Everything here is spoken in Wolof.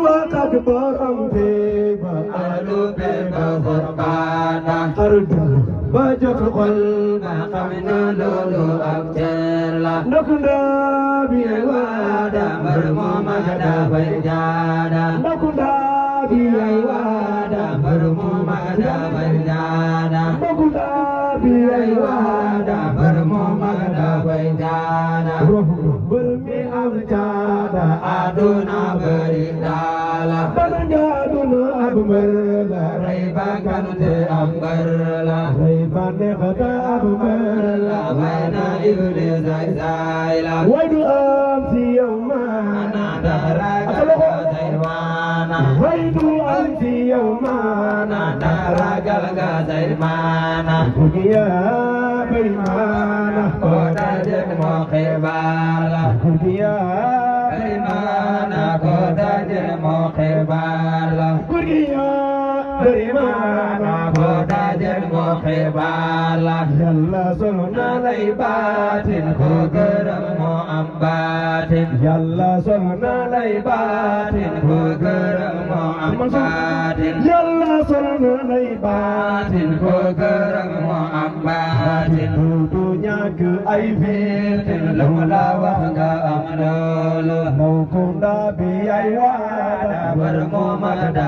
وقد برمت قلوب بغربانا أرد بجت قلب قمن لولو أبتلا نكنا وادا برمو مغدا بيجادا نكنا وادا برمو مغدا بيجادا نكنا وادا برمو مغدا بيجادا برمي أمجادا aduna beridala Banjaduna abmerla raiba kante ambarla Raibane kata abmerla baina ibne zaila Waidu amsi yawmana daraga zairwana Waidu amsi yawmana daraga zairwana Kudiya baimana kota jen mo khibala Kudiya baimana kota jen mo khibala Kudiya baimana kota jen mo khibala Yalla sona laibatin ko garam mo ambatin Yalla sona laibatin ko garam mo ambatin Yalla sona batin ko garam mo ambatin Tutunya ke aifitin lumlawa ga amdolo Mau kunda bi ai wada bermo magda